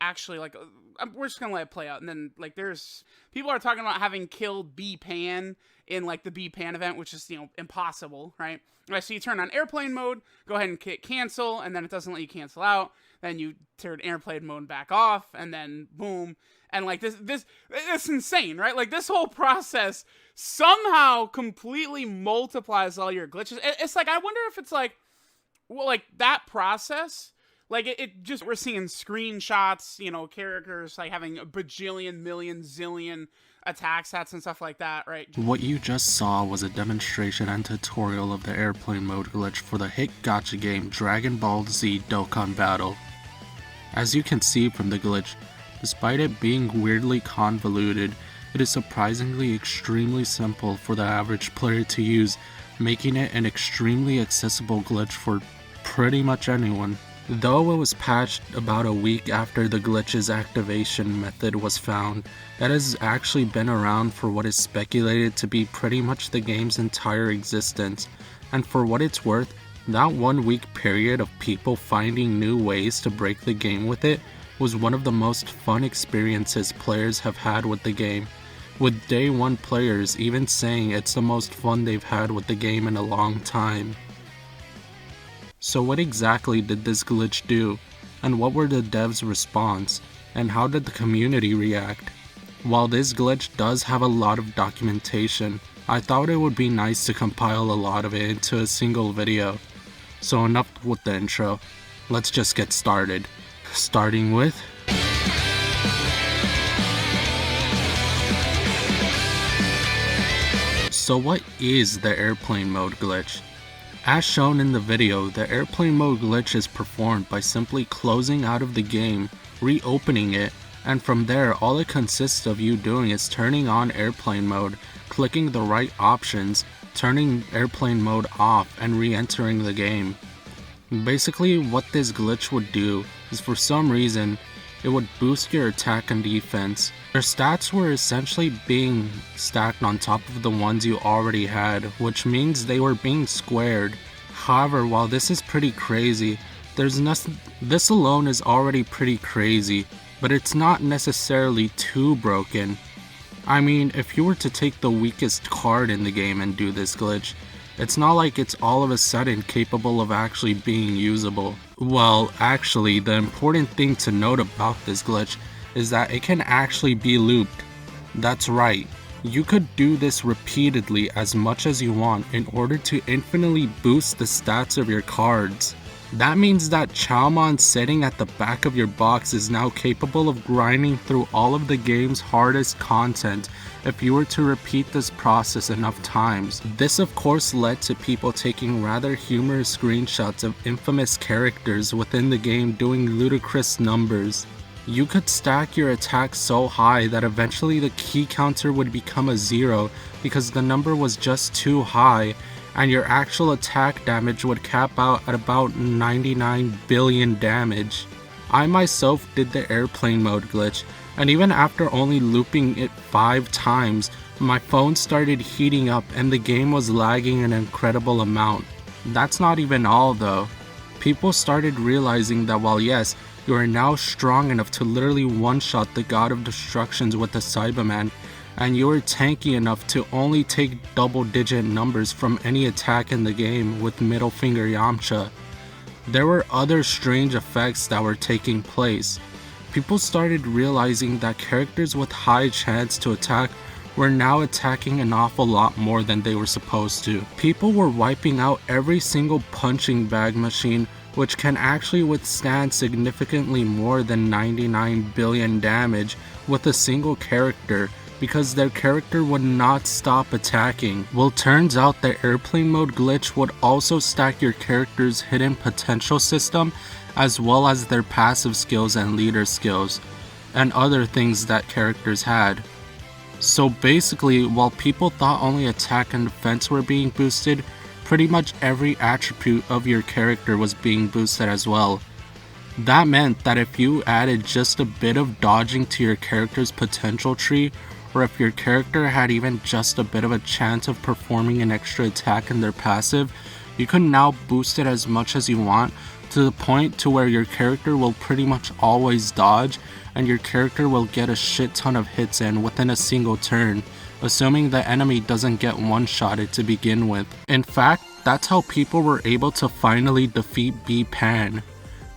actually like we're just gonna let it play out, and then like there's people are talking about having killed B Pan in like the B Pan event, which is impossible, right? Right, so you turn on airplane mode, go ahead and hit cancel, and then it doesn't let you cancel out. Then you turn airplane mode back off, and then boom, and like this it's insane, right? Like this whole process somehow completely multiplies all your glitches. It's like I wonder if it's like, well, like that process. Like it just, we're seeing screenshots, characters like having a bajillion, million, zillion attack sets and stuff like that, right? What you just saw was a demonstration and tutorial of the airplane mode glitch for the hit gacha game Dragon Ball Z Dokkan Battle. As you can see from the glitch, despite it being weirdly convoluted, it is surprisingly extremely simple for the average player to use, making it an extremely accessible glitch for pretty much anyone. Though it was patched about a week after the glitch's activation method was found, it has actually been around for what is speculated to be pretty much the game's entire existence, and for what it's worth, that 1 week period of people finding new ways to break the game with it was one of the most fun experiences players have had with the game, with day one players even saying it's the most fun they've had with the game in a long time. So what exactly did this glitch do, and what were the devs' response, and how did the community react? While this glitch does have a lot of documentation, I thought it would be nice to compile a lot of it into a single video. So enough with the intro, let's just get started. Starting with... So what is the airplane mode glitch? As shown in the video, the airplane mode glitch is performed by simply closing out of the game, reopening it, and from there all it consists of you doing is turning on airplane mode, clicking the right options, turning airplane mode off, and re-entering the game. Basically what this glitch would do is, for some reason, it would boost your attack and defense. Your stats were essentially being stacked on top of the ones you already had, which means they were being squared. However, while this is pretty crazy, this alone is already pretty crazy, but it's not necessarily too broken. I mean, if you were to take the weakest card in the game and do this glitch, it's not like it's all of a sudden capable of actually being usable. Well, actually, the important thing to note about this glitch is that it can actually be looped. That's right, you could do this repeatedly as much as you want in order to infinitely boost the stats of your cards. That means that Chalmon sitting at the back of your box is now capable of grinding through all of the game's hardest content if you were to repeat this process enough times. This of course led to people taking rather humorous screenshots of infamous characters within the game doing ludicrous numbers. You could stack your attack so high that eventually the key counter would become a 0 because the number was just too high, and your actual attack damage would cap out at about 99 billion damage. I myself did the airplane mode glitch, and even after only looping it 5 times, my phone started heating up and the game was lagging an incredible amount. That's not even all though. People started realizing that while yes, you are now strong enough to literally one-shot the God of Destructions with the Cyberman, and you are tanky enough to only take double-digit numbers from any attack in the game with middle finger Yamcha, there were other strange effects that were taking place. People started realizing that characters with high chance to attack were now attacking an awful lot more than they were supposed to. People were wiping out every single punching bag machine, which can actually withstand significantly more than 99 billion damage with a single character, because their character would not stop attacking. Well, turns out the airplane mode glitch would also stack your character's hidden potential system, as well as their passive skills and leader skills, and other things that characters had. So basically, while people thought only attack and defense were being boosted, pretty much every attribute of your character was being boosted as well. That meant that if you added just a bit of dodging to your character's potential tree, or if your character had even just a bit of a chance of performing an extra attack in their passive, you could now boost it as much as you want to the point to where your character will pretty much always dodge and your character will get a shit ton of hits in within a single turn, assuming the enemy doesn't get one-shotted to begin with. In fact, that's how people were able to finally defeat B-Pan.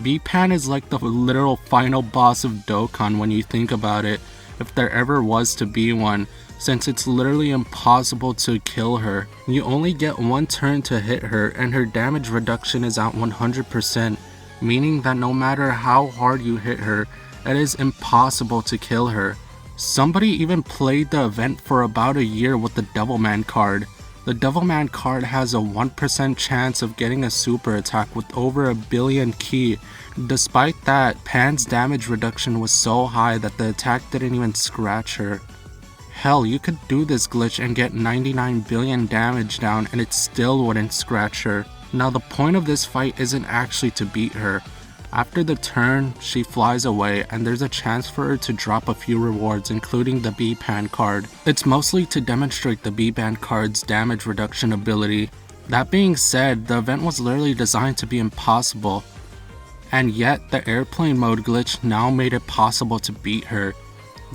B-Pan is like the literal final boss of Dokkan when you think about it, if there ever was to be one, since it's literally impossible to kill her. You only get one turn to hit her and her damage reduction is at 100%, meaning that no matter how hard you hit her, it is impossible to kill her. Somebody even played the event for about a year with the Devilman card. The Devilman card has a 1% chance of getting a super attack with over a billion ki. Despite that, Pan's damage reduction was so high that the attack didn't even scratch her. Hell, you could do this glitch and get 99 billion damage down and it still wouldn't scratch her. Now the point of this fight isn't actually to beat her. After the turn, she flies away and there's a chance for her to drop a few rewards, including the B-Pan card. It's mostly to demonstrate the B-Pan card's damage reduction ability. That being said, the event was literally designed to be impossible, and yet the airplane mode glitch now made it possible to beat her.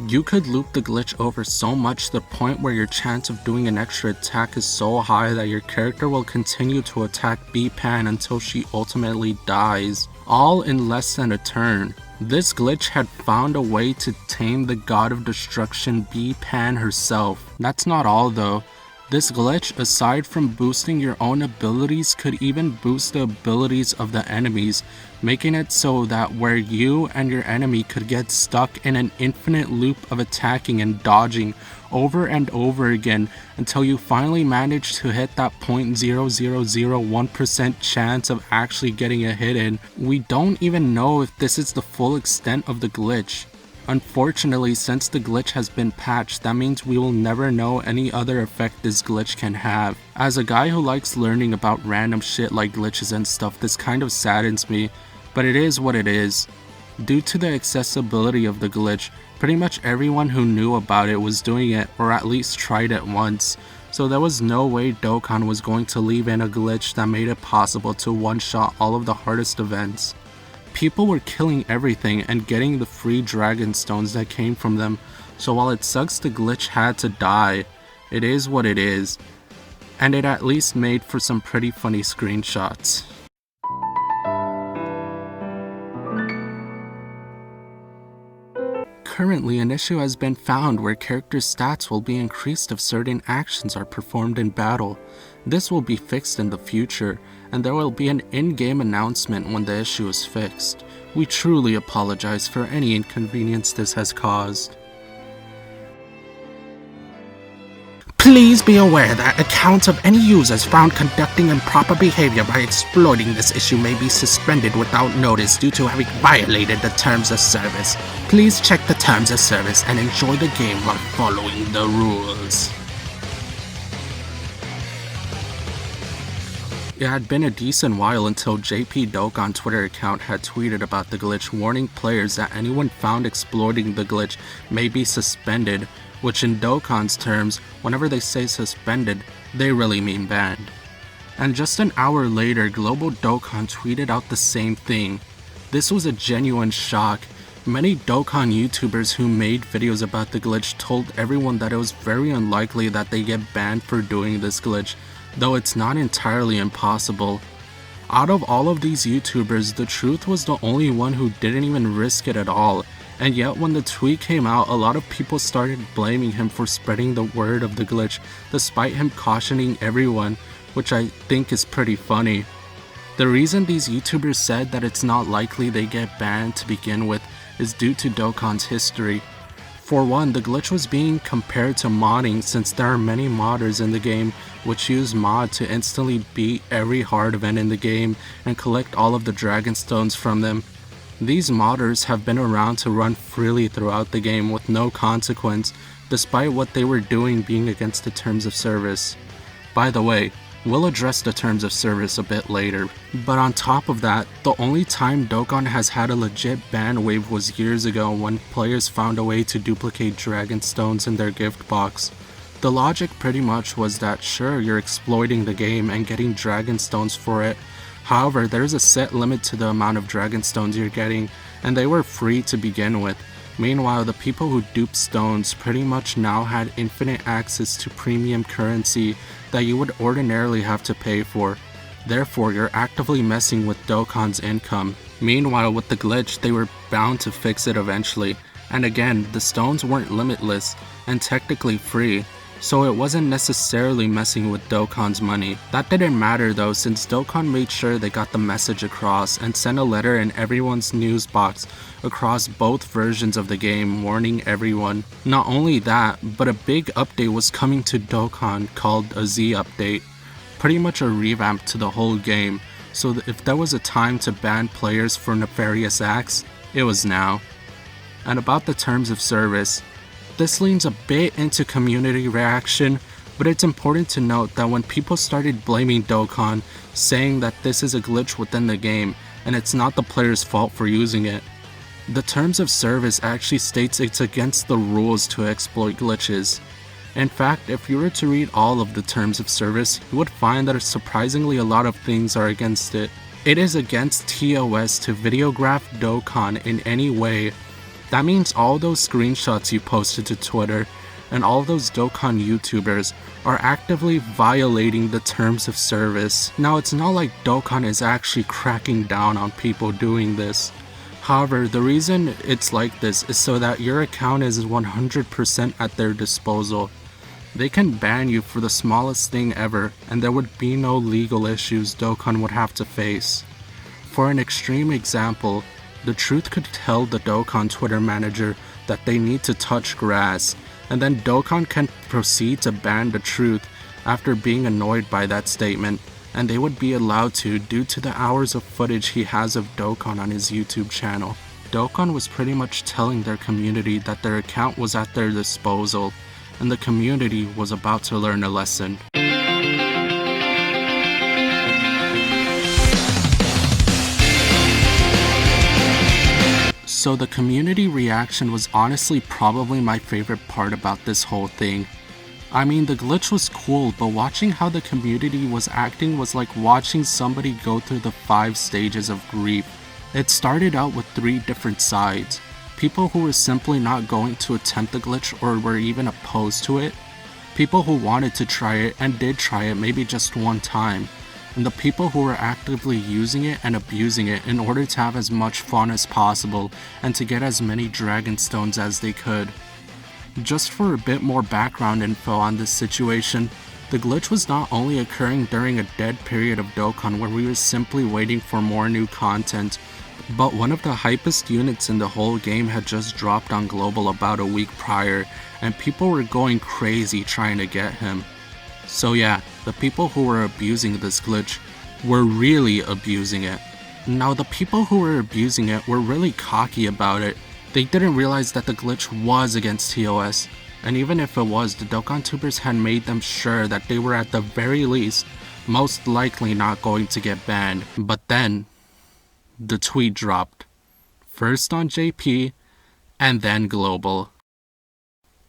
You could loop the glitch over so much to the point where your chance of doing an extra attack is so high that your character will continue to attack B-Pan until she ultimately dies, all in less than a turn. This glitch had found a way to tame the god of destruction B-Pan herself. That's not all though. This glitch, aside from boosting your own abilities, could even boost the abilities of the enemies, making it so that where you and your enemy could get stuck in an infinite loop of attacking and dodging over and over again until you finally manage to hit that 0.0001% chance of actually getting a hit in. We don't even know if this is the full extent of the glitch. Unfortunately, since the glitch has been patched, that means we will never know any other effect this glitch can have. As a guy who likes learning about random shit like glitches and stuff, this kind of saddens me, but it is what it is. Due to the accessibility of the glitch, pretty much everyone who knew about it was doing it or at least tried it once, so there was no way Dokkan was going to leave in a glitch that made it possible to one-shot all of the hardest events. People were killing everything and getting the free dragon stones that came from them, so while it sucks the glitch had to die, it is what it is, and it at least made for some pretty funny screenshots. Currently, an issue has been found where character stats will be increased if certain actions are performed in battle. This will be fixed in the future, and there will be an in-game announcement when the issue is fixed. We truly apologize for any inconvenience this has caused. Please be aware that accounts of any users found conducting improper behavior by exploiting this issue may be suspended without notice due to having violated the terms of service. Please check the terms of service and enjoy the game while following the rules. It had been a decent while until JP Dokkan Twitter account had tweeted about the glitch, warning players that anyone found exploiting the glitch may be suspended, which in Dokkan's terms, whenever they say suspended, they really mean banned. And just an hour later, Global Dokkan tweeted out the same thing. This was a genuine shock. Many Dokkan YouTubers who made videos about the glitch told everyone that it was very unlikely that they get banned for doing this glitch, though it's not entirely impossible. Out of all of these YouTubers, the Truth was the only one who didn't even risk it at all, and yet when the tweet came out, a lot of people started blaming him for spreading the word of the glitch, despite him cautioning everyone, which I think is pretty funny. The reason these YouTubers said that it's not likely they get banned to begin with is due to Dokkan's history. For one, the glitch was being compared to modding since there are many modders in the game which use mod to instantly beat every hard event in the game and collect all of the dragon stones from them. These modders have been around to run freely throughout the game with no consequence, despite what they were doing being against the terms of service. By the way, we'll address the terms of service a bit later. But on top of that, the only time Dokkan has had a legit ban wave was years ago when players found a way to duplicate dragon stones in their gift box. The logic pretty much was that sure, you're exploiting the game and getting dragon stones for it, However, there's a set limit to the amount of dragon stones you're getting, and they were free to begin with. Meanwhile, the people who duped stones pretty much now had infinite access to premium currency that you would ordinarily have to pay for. Therefore, you're actively messing with Dokkan's income. Meanwhile, with the glitch, they were bound to fix it eventually. And again, the stones weren't limitless and technically free, so it wasn't necessarily messing with Dokkan's money. That didn't matter though, since Dokkan made sure they got the message across and sent a letter in everyone's news box across both versions of the game warning everyone. Not only that, but a big update was coming to Dokkan called a Z update. Pretty much a revamp to the whole game, so that if there was a time to ban players for nefarious acts, it was now. And about the terms of service, this leans a bit into community reaction, but it's important to note that when people started blaming Dokkan, saying that this is a glitch within the game and it's not the player's fault for using it, the terms of service actually states it's against the rules to exploit glitches. In fact, if you were to read all of the terms of service, you would find that surprisingly a lot of things are against it. It is against TOS to videograph Dokkan in any way. That means all those screenshots you posted to Twitter and all those Dokkan YouTubers are actively violating the terms of service. Now, it's not like Dokkan is actually cracking down on people doing this. However, the reason it's like this is so that your account is 100% at their disposal. They can ban you for the smallest thing ever, and there would be no legal issues Dokkan would have to face. For an extreme example, the Truth could tell the Dokkan Twitter manager that they need to touch grass, and then Dokkan can proceed to ban the Truth after being annoyed by that statement, and they would be allowed to due to the hours of footage he has of Dokkan on his YouTube channel. Dokkan was pretty much telling their community that their account was at their disposal, and the community was about to learn a lesson. So the community reaction was honestly probably my favorite part about this whole thing. I mean, the glitch was cool, but watching how the community was acting was like watching somebody go through the 5 stages of grief. It started out with 3 different sides. People who were simply not going to attempt the glitch or were even opposed to it. People who wanted to try it and did try it maybe just one time. And the people who were actively using it and abusing it in order to have as much fun as possible and to get as many dragon stones as they could. Just for a bit more background info on this situation, the glitch was not only occurring during a dead period of Dokkan where we were simply waiting for more new content, but one of the hypest units in the whole game had just dropped on global about a week prior, and people were going crazy trying to get him. So yeah, the people who were abusing this glitch were really abusing it. Now, the people who were abusing it were really cocky about it. They didn't realize that the glitch was against TOS, and even if it was, the Dokkan tubers had made them sure that they were at the very least most likely not going to get banned. But then the tweet dropped, first on JP and then global.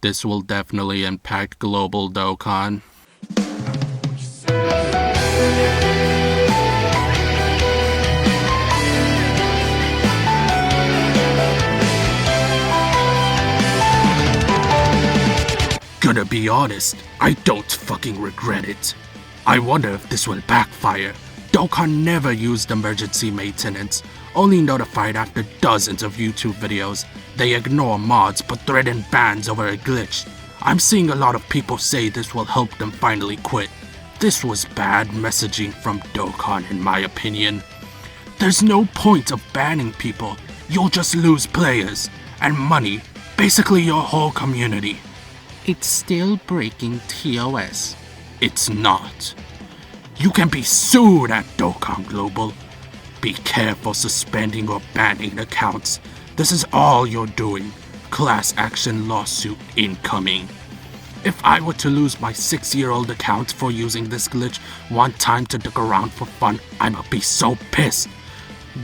This will definitely impact global Dokkan. Gonna be honest, I don't fucking regret it. I wonder if this will backfire. Dokkan never used emergency maintenance, only notified after dozens of YouTube videos. They ignore mods but threaten bans over a glitch. I'm seeing a lot of people say this will help them finally quit. This was bad messaging from Dokkan in my opinion. There's no point of banning people. You'll just lose players and money, basically your whole community. It's still breaking TOS. It's not. You can be sued at Dokkan Global. Be careful suspending or banning accounts. This is all you're doing. Class action lawsuit incoming. If I were to lose my 6-year-old account for using this glitch one time to dick around for fun, I'ma be so pissed.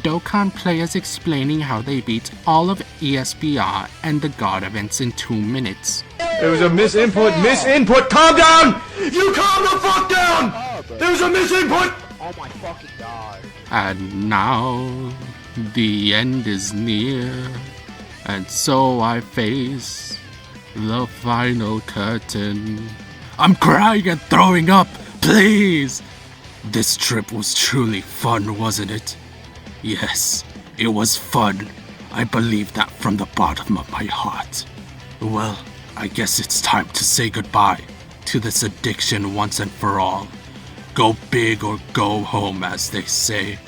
Dokkan players explaining how they beat all of ESBR and the God events in 2 minutes. There was a misinput, calm down! You calm the fuck down! There was a misinput! Oh my fucking god. And now the end is near, and so I face the final curtain. I'm crying and throwing up, please! This trip was truly fun, wasn't it? Yes, it was fun. I believe that from the bottom of my heart. Well, I guess it's time to say goodbye to this addiction once and for all. Go big or go home, as they say.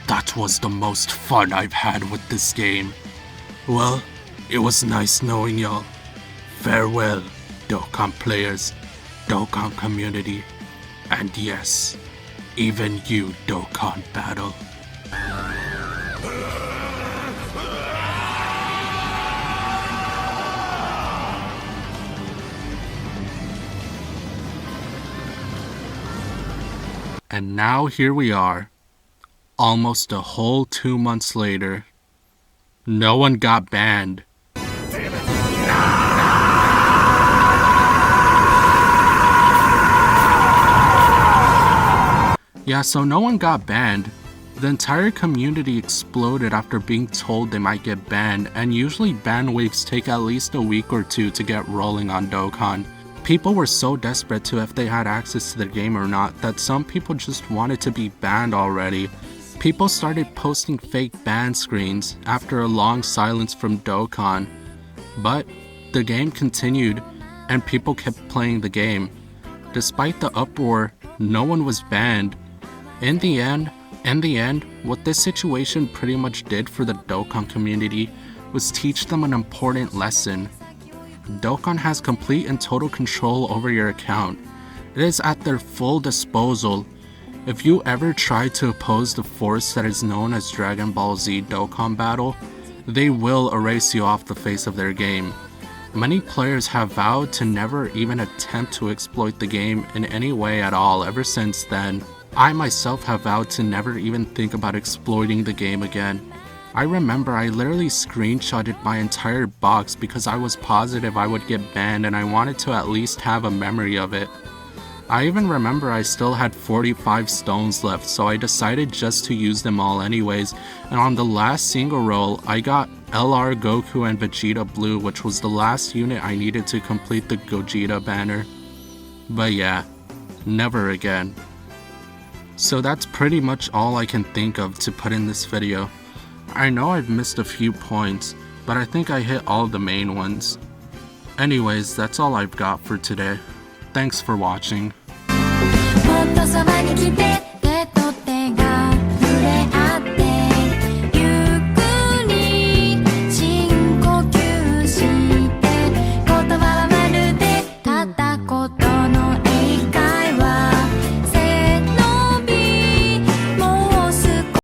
That was the most fun I've had with this game. Well, it was nice knowing y'all. Farewell, Dokkan players, Dokkan community, and yes, even you, Dokkan Battle. And now here we are, almost a whole 2 months later. No one got banned. Yeah, so no one got banned. The entire community exploded after being told they might get banned, and usually ban waves take at least a week or two to get rolling on Dokkan. People were so desperate to if they had access to the game or not that some people just wanted to be banned already. People started posting fake ban screens after a long silence from Dokkan. But the game continued and people kept playing the game. Despite the uproar, no one was banned. In the end, what this situation pretty much did for the Dokkan community was teach them an important lesson. Dokkan has complete and total control over your account. It is at their full disposal. If you ever try to oppose the force that is known as Dragon Ball Z Dokkan Battle, they will erase you off the face of their game. Many players have vowed to never even attempt to exploit the game in any way at all ever since then. I myself have vowed to never even think about exploiting the game again. I remember I literally screenshotted my entire box because I was positive I would get banned and I wanted to at least have a memory of it. I even remember I still had 45 stones left, so I decided just to use them all anyways, and on the last single roll, I got LR Goku and Vegeta Blue, which was the last unit I needed to complete the Gogeta banner. But yeah, never again. So that's pretty much all I can think of to put in this video. I know I've missed a few points, but I think I hit all the main ones. Anyways, that's all I've got for today. Thanks for watching. もっとそばに来て